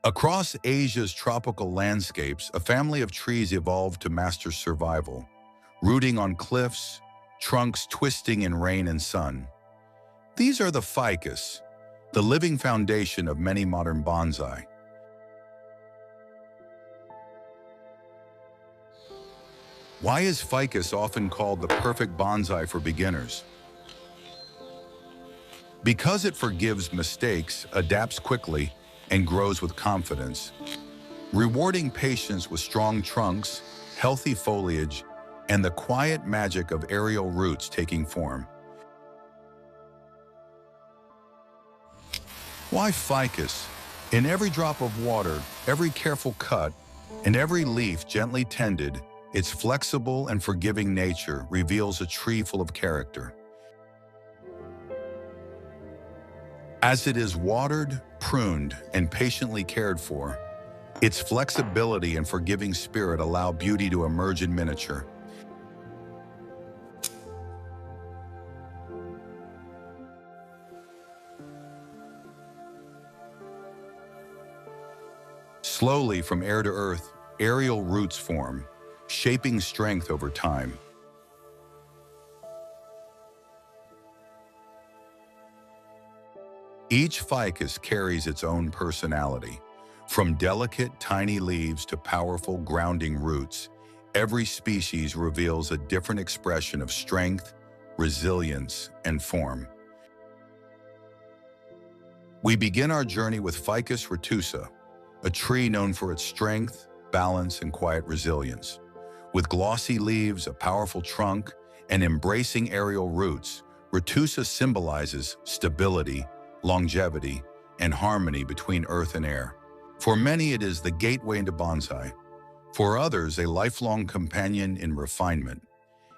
Across Asia's tropical landscapes, a family of trees evolved to master survival, rooting on cliffs, trunks twisting in rain and sun. These are the ficus, the living foundation of many modern bonsai. Why is ficus often called the perfect bonsai for beginners? Because it forgives mistakes, adapts quickly, and grows with confidence, rewarding patience with strong trunks, healthy foliage, and the quiet magic of aerial roots taking form. Why ficus? In every drop of water, every careful cut, and every leaf gently tended, its flexible and forgiving nature reveals a tree full of character. As it is watered, pruned, and patiently cared for, its flexibility and forgiving spirit allow beauty to emerge in miniature. Slowly, from air to earth, aerial roots form, shaping strength over time. Each ficus carries its own personality. From delicate, tiny leaves to powerful, grounding roots, every species reveals a different expression of strength, resilience, and form. We begin our journey with Ficus retusa, a tree known for its strength, balance, and quiet resilience. With glossy leaves, a powerful trunk, and embracing aerial roots, retusa symbolizes stability, longevity, and harmony between earth and air. For many, it is the gateway into bonsai. For others, a lifelong companion in refinement.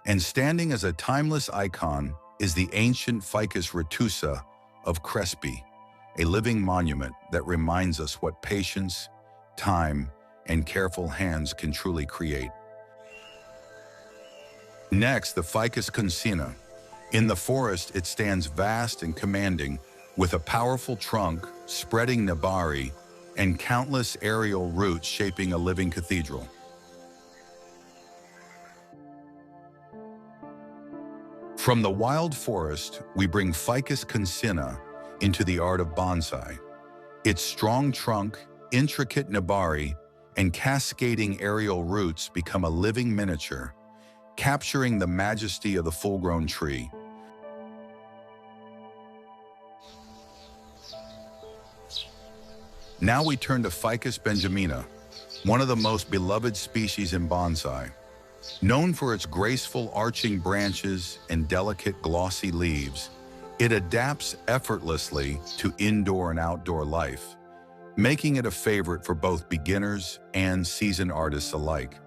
And standing as a timeless icon is the ancient Ficus retusa of Crespi, a living monument that reminds us what patience, time, and careful hands can truly create. Next, the Ficus concinna. In the forest, it stands vast and commanding, with a powerful trunk, spreading nebari, and countless aerial roots shaping a living cathedral. From the wild forest, we bring Ficus concinna into the art of bonsai. Its strong trunk, intricate nebari, and cascading aerial roots become a living miniature, capturing the majesty of the full-grown tree. Now we turn to Ficus benjamina, one of the most beloved species in bonsai. Known for its graceful arching branches and delicate glossy leaves, it adapts effortlessly to indoor and outdoor life, making it a favorite for both beginners and seasoned artists alike.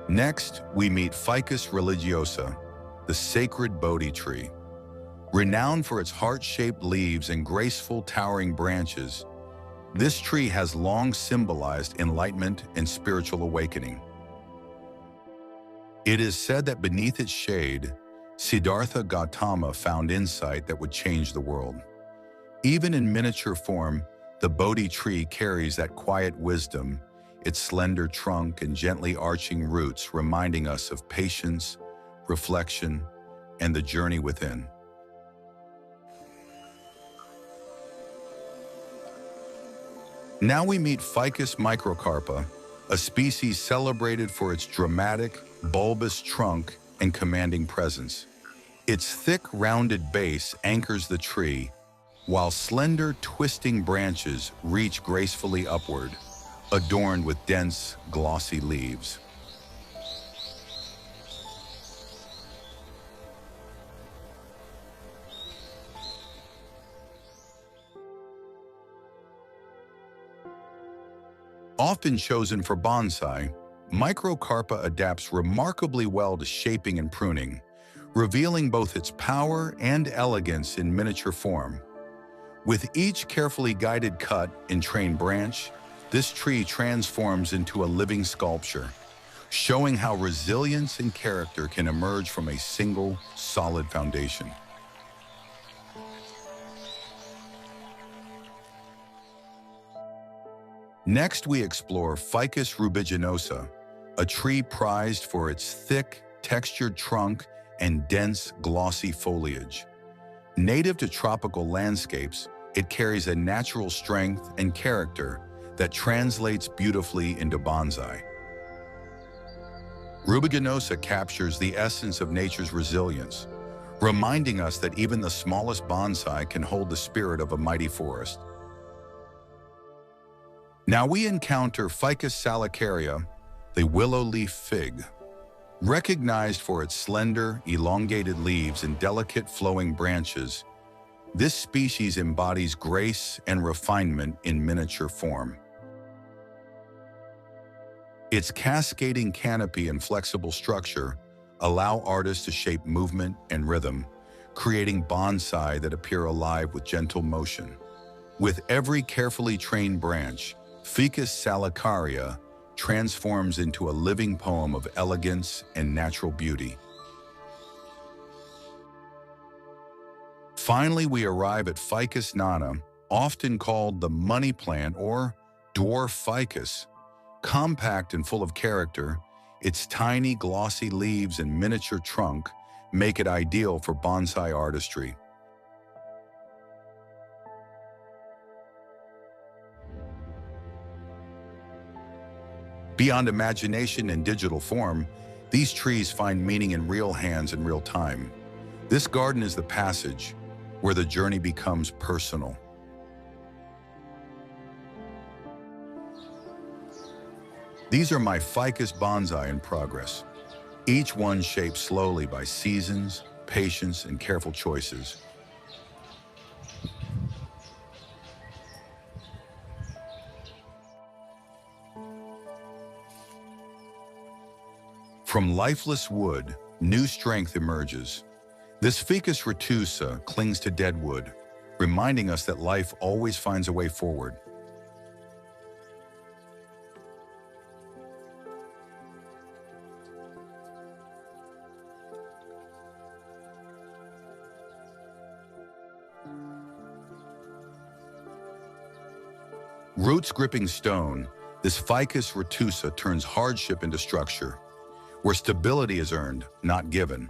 Next, we meet Ficus religiosa, the sacred Bodhi tree. Renowned for its heart-shaped leaves and graceful towering branches, this tree has long symbolized enlightenment and spiritual awakening. It is said that beneath its shade, Siddhartha Gautama found insight that would change the world. Even in miniature form, the Bodhi tree carries that quiet wisdom, its slender trunk and gently arching roots reminding us of patience, reflection, and the journey within. Now we meet Ficus microcarpa, a species celebrated for its dramatic, bulbous trunk and commanding presence. Its thick, rounded base anchors the tree, while slender, twisting branches reach gracefully upward, adorned with dense, glossy leaves. Often chosen for bonsai, microcarpa adapts remarkably well to shaping and pruning, revealing both its power and elegance in miniature form. With each carefully guided cut and trained branch, this tree transforms into a living sculpture, showing how resilience and character can emerge from a single, solid foundation. Next, we explore Ficus rubiginosa, a tree prized for its thick, textured trunk and dense, glossy foliage. Native to tropical landscapes, it carries a natural strength and character that translates beautifully into bonsai. Rubiginosa captures the essence of nature's resilience, reminding us that even the smallest bonsai can hold the spirit of a mighty forest. Now we encounter Ficus salicaria, the willow leaf fig. Recognized for its slender, elongated leaves and delicate flowing branches, this species embodies grace and refinement in miniature form. Its cascading canopy and flexible structure allow artists to shape movement and rhythm, creating bonsai that appear alive with gentle motion. With every carefully trained branch, Ficus salicaria transforms into a living poem of elegance and natural beauty. Finally, we arrive at Ficus nana, often called the money plant or dwarf ficus. Compact and full of character, its tiny glossy leaves and miniature trunk make it ideal for bonsai artistry. Beyond imagination and digital form, these trees find meaning in real hands in real time. This garden is the passage where the journey becomes personal. These are my Ficus bonsai in progress, each one shaped slowly by seasons, patience, and careful choices. From lifeless wood, new strength emerges. This Ficus retusa clings to dead wood, reminding us that life always finds a way forward. Roots gripping stone, this Ficus retusa turns hardship into structure, where stability is earned, not given.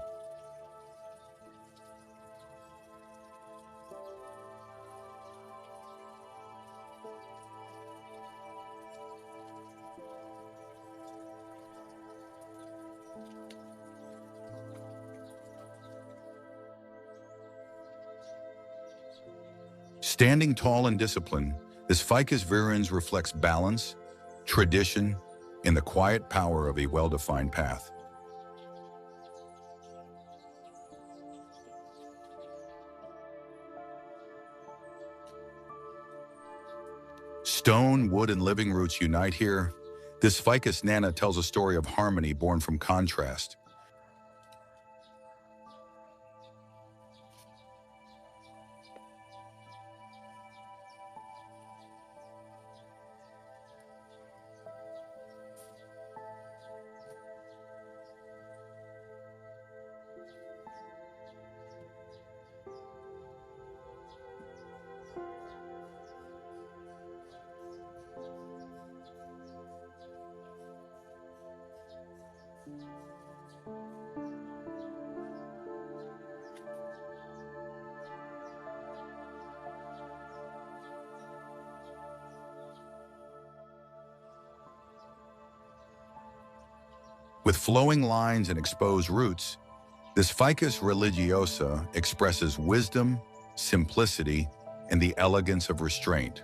Standing tall and disciplined, this Ficus virens reflects balance, tradition, and the quiet power of a well-defined path. Stone, wood, and living roots unite here. This Ficus nana tells a story of harmony born from contrast. With flowing lines and exposed roots, this Ficus religiosa expresses wisdom, simplicity, and the elegance of restraint.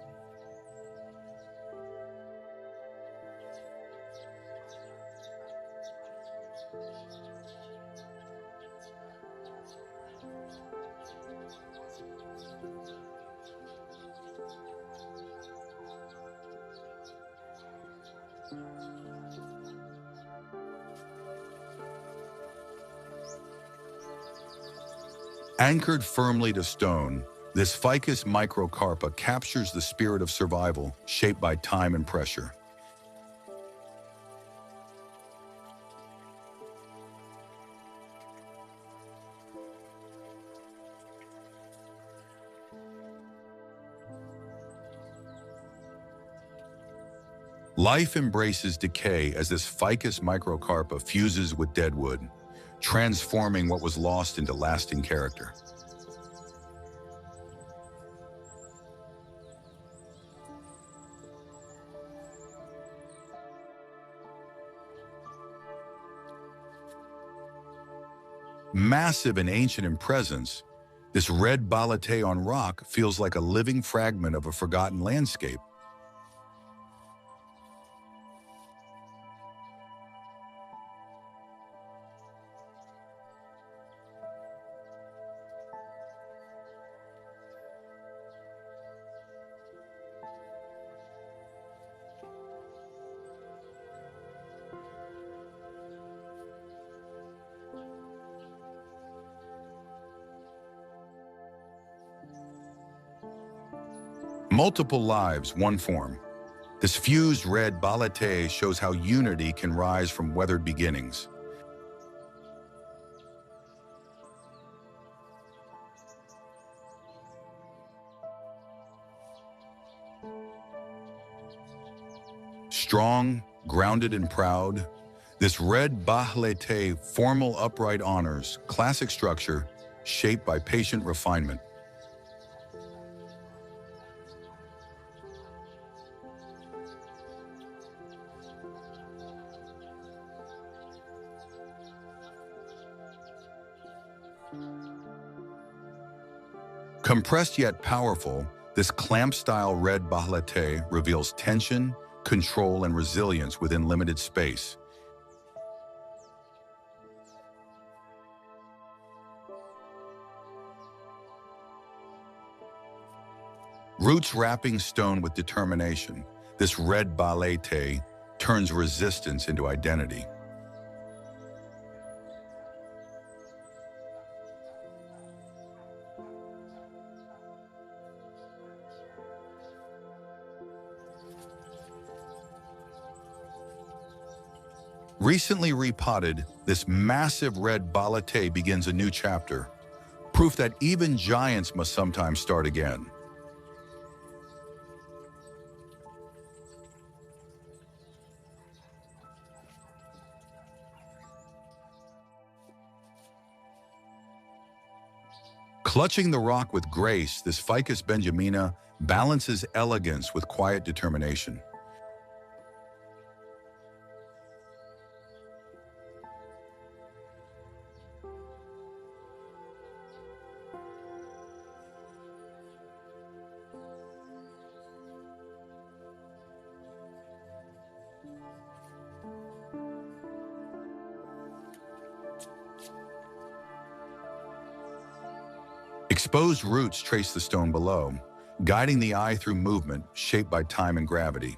Anchored firmly to stone, this Ficus microcarpa captures the spirit of survival, shaped by time and pressure. Life embraces decay as this Ficus microcarpa fuses with dead wood, transforming what was lost into lasting character. Massive and ancient in presence, this red balete on rock feels like a living fragment of a forgotten landscape. Multiple lives, one form. This fused red balete shows how unity can rise from weathered beginnings. Strong, grounded and proud, this red balete formal upright honors classic structure shaped by patient refinement. Compressed yet powerful, this clamp-style red balete reveals tension, control, and resilience within limited space. Roots wrapping stone with determination, this red balete turns resistance into identity. Recently repotted, this massive red balete begins a new chapter, proof that even giants must sometimes start again. Clutching the rock with grace, this Ficus benjamina balances elegance with quiet determination. Exposed roots trace the stone below, guiding the eye through movement shaped by time and gravity.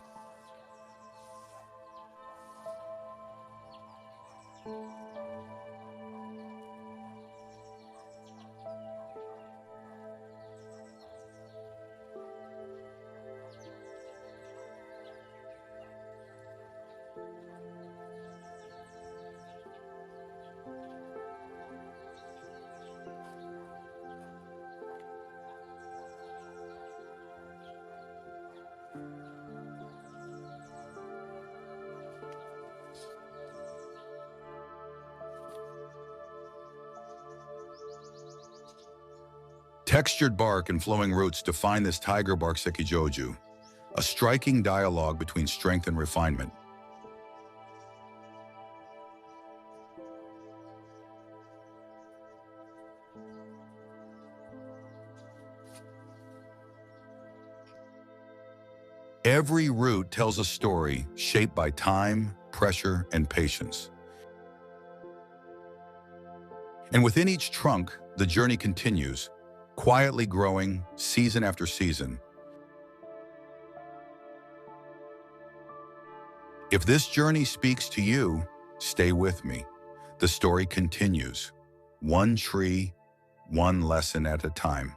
Textured bark and flowing roots define this tiger bark sekijoju, a striking dialogue between strength and refinement. Every root tells a story shaped by time, pressure, and patience. And within each trunk, the journey continues, quietly growing season after season. If this journey speaks to you, stay with me. The story continues, one tree, one lesson at a time.